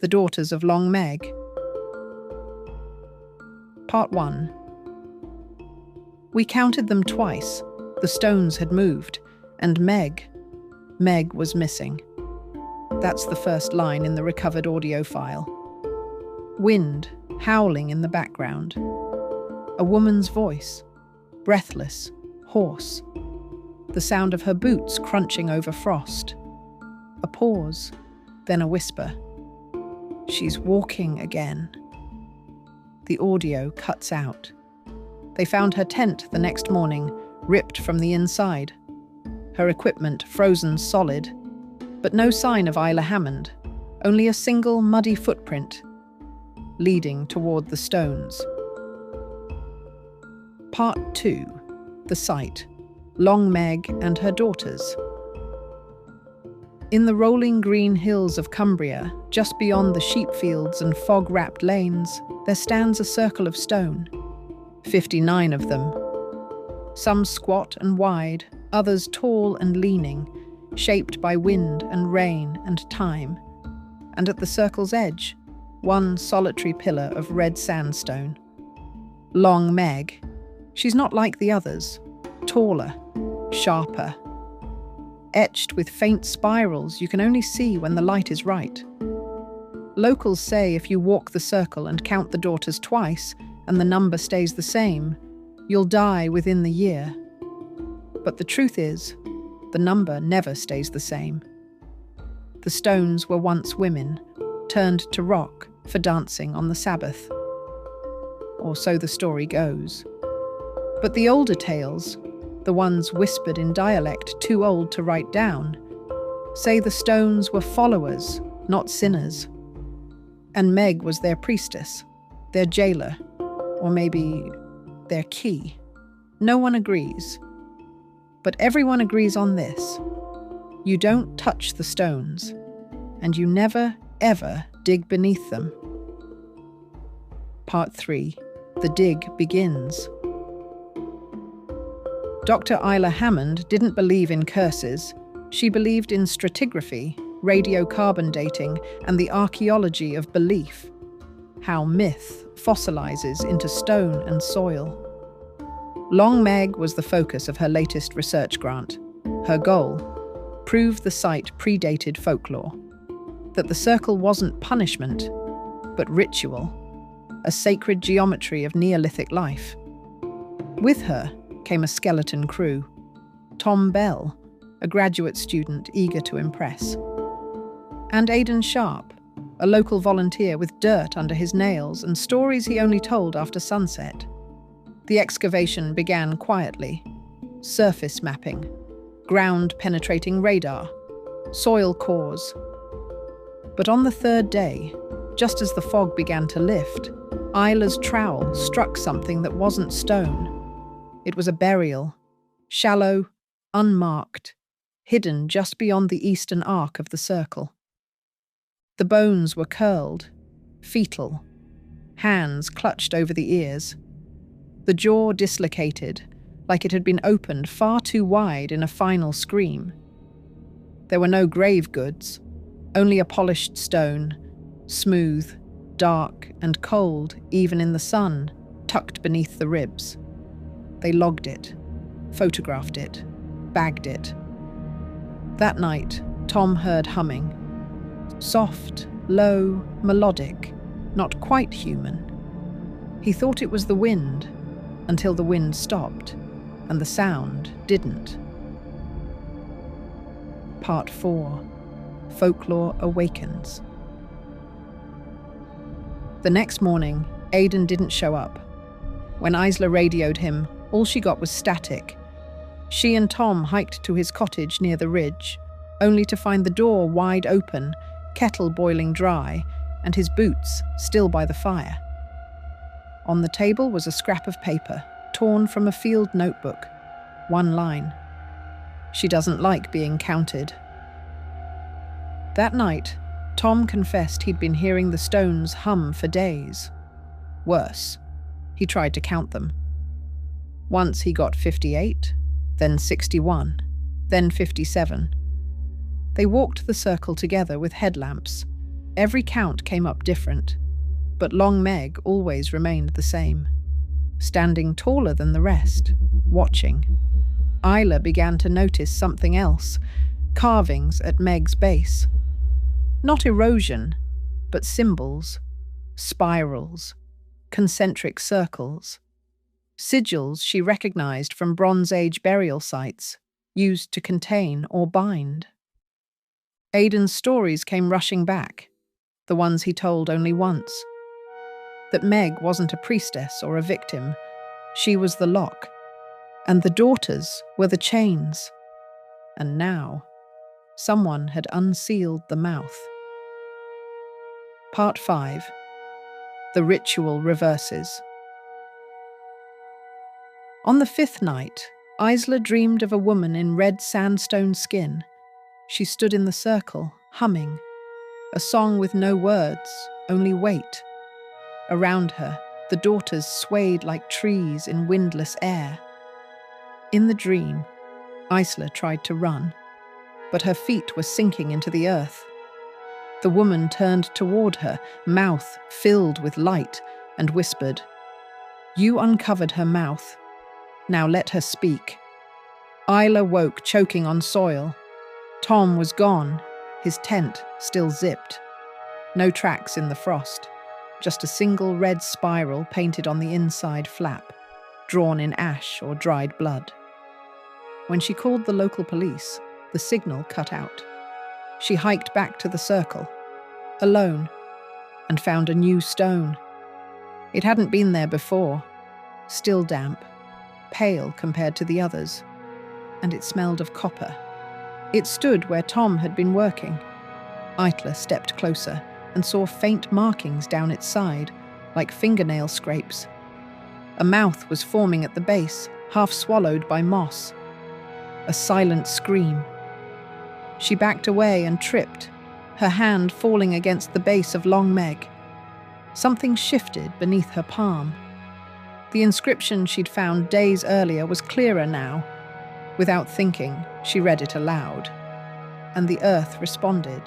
The Daughters of Long Meg. Part 1. We counted them twice. The stones had moved, and Meg was missing. That's the first line in the recovered audio file. Wind howling in the background. A woman's voice, breathless, hoarse. The sound of her boots crunching over frost. A pause, then a whisper. She's walking again. The audio cuts out. They found her tent the next morning, ripped from the inside. Her equipment frozen solid, but no sign of Isla Hammond, only a single muddy footprint, leading toward the stones. Part 2. The Site. Long Meg and her daughters. In the rolling green hills of Cumbria, just beyond the sheep fields and fog-wrapped lanes, there stands a circle of stone. 59 of them. Some squat and wide, others tall and leaning, shaped by wind and rain and time. And at the circle's edge, one solitary pillar of red sandstone. Long Meg. She's not like the others. Taller, sharper. Etched with faint spirals you can only see when the light is right. Locals say if you walk the circle and count the daughters twice, and the number stays the same, you'll die within the year. But the truth is, the number never stays the same. The stones were once women, turned to rock for dancing on the Sabbath. Or so the story goes. But the older tales, the ones whispered in dialect too old to write down, say the stones were followers, not sinners. And Meg was their priestess, their jailer, or maybe their key. No one agrees. But everyone agrees on this. You don't touch the stones, and you never, ever dig beneath them. Part 3. The dig begins. Dr. Isla Hammond didn't believe in curses. She believed in stratigraphy, radiocarbon dating, and the archaeology of belief. How myth fossilizes into stone and soil. Long Meg was the focus of her latest research grant. Her goal: prove the site predated folklore. That the circle wasn't punishment, but ritual. A sacred geometry of Neolithic life. With her came a skeleton crew. Tom Bell, a graduate student eager to impress. And Aiden Sharp, a local volunteer with dirt under his nails and stories he only told after sunset. The excavation began quietly. Surface mapping, ground-penetrating radar, soil cores. But on the third day, just as the fog began to lift, Isla's trowel struck something that wasn't stone. It was a burial, shallow, unmarked, hidden just beyond the eastern arc of the circle. The bones were curled, fetal, hands clutched over the ears. The jaw dislocated, like it had been opened far too wide in a final scream. There were no grave goods, only a polished stone, smooth, dark and cold even in the sun, tucked beneath the ribs. They logged it, photographed it, bagged it. That night, Tom heard humming. Soft, low, melodic, not quite human. He thought it was the wind, until the wind stopped, and the sound didn't. Part 4. Folklore awakens. The next morning, Aiden didn't show up. When Isla radioed him, all she got was static. She and Tom hiked to his cottage near the ridge, only to find the door wide open, kettle boiling dry, and his boots still by the fire. On the table was a scrap of paper, torn from a field notebook. One line. She doesn't like being counted. That night, Tom confessed he'd been hearing the stones hum for days. Worse, he tried to count them. Once he got 58, then 61, then 57. They walked the circle together with headlamps. Every count came up different, but Long Meg always remained the same, standing taller than the rest, watching. Isla began to notice something else, carvings at Meg's base. Not erosion, but symbols, spirals, concentric circles. Sigils she recognized from Bronze Age burial sites, used to contain or bind. Aiden's stories came rushing back, the ones he told only once. That Meg wasn't a priestess or a victim, she was the lock, and the daughters were the chains. And now, someone had unsealed the mouth. Part 5. The Ritual Reverses. On the 5th night, Isla dreamed of a woman in red sandstone skin. She stood in the circle, humming, a song with no words, only weight. Around her, the daughters swayed like trees in windless air. In the dream, Isla tried to run, but her feet were sinking into the earth. The woman turned toward her, mouth filled with light, and whispered, "You uncovered her mouth. Now let her speak." Isla woke, choking on soil. Tom was gone, his tent still zipped. No tracks in the frost, just a single red spiral painted on the inside flap, drawn in ash or dried blood. When she called the local police, the signal cut out. She hiked back to the circle, alone, and found a new stone. It hadn't been there before, still damp, pale compared to the others, and it smelled of copper. It stood where Tom had been working. Isla stepped closer and saw faint markings down its side, like fingernail scrapes. A mouth was forming at the base, half swallowed by moss. A silent scream. She backed away and tripped, her hand falling against the base of Long Meg. Something shifted beneath her palm. The inscription she'd found days earlier was clearer now. Without thinking, she read it aloud, and the earth responded.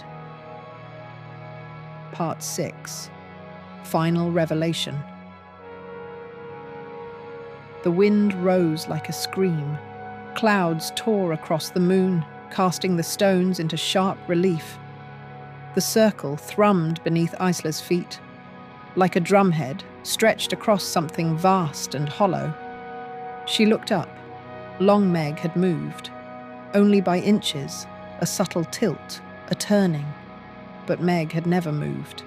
Part 6. Final Revelation. The wind rose like a scream. Clouds tore across the moon, casting the stones into sharp relief. The circle thrummed beneath Isla's feet, like a drumhead stretched across something vast and hollow. She looked up. Long Meg had moved, only by inches, a subtle tilt, a turning. But Meg had never moved.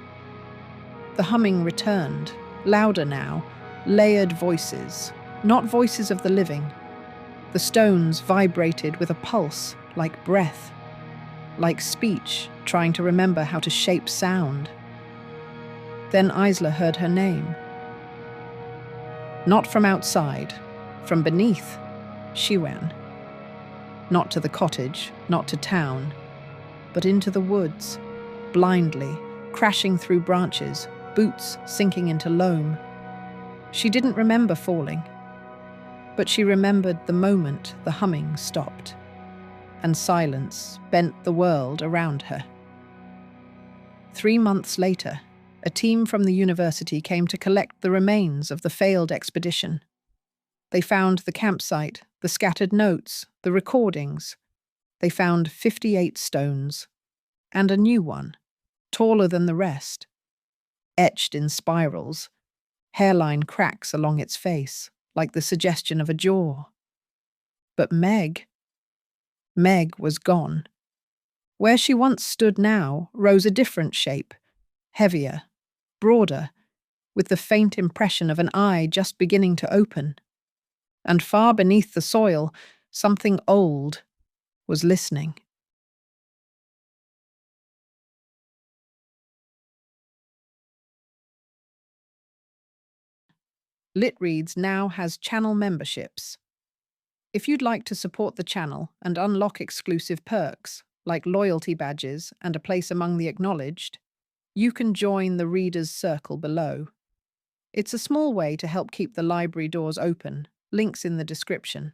The humming returned, louder now, layered voices, not voices of the living. The stones vibrated with a pulse, like breath, like speech trying to remember how to shape sound. Then Isla heard her name. Not from outside, from beneath, she ran. Not to the cottage, not to town, but into the woods, blindly, crashing through branches, boots sinking into loam. She didn't remember falling, but she remembered the moment the humming stopped, and silence bent the world around her. 3 months later, a team from the university came to collect the remains of the failed expedition. They found the campsite, the scattered notes, the recordings. They found 58 stones, and a new one, taller than the rest, etched in spirals, hairline cracks along its face, like the suggestion of a jaw. But Meg was gone. Where she once stood now rose a different shape, heavier, broader, with the faint impression of an eye just beginning to open. And far beneath the soil, something old was listening. LitReads now has channel memberships. If you'd like to support the channel and unlock exclusive perks, like loyalty badges and a place among the acknowledged, you can join the Reader's Circle below. It's a small way to help keep the library doors open, links in the description.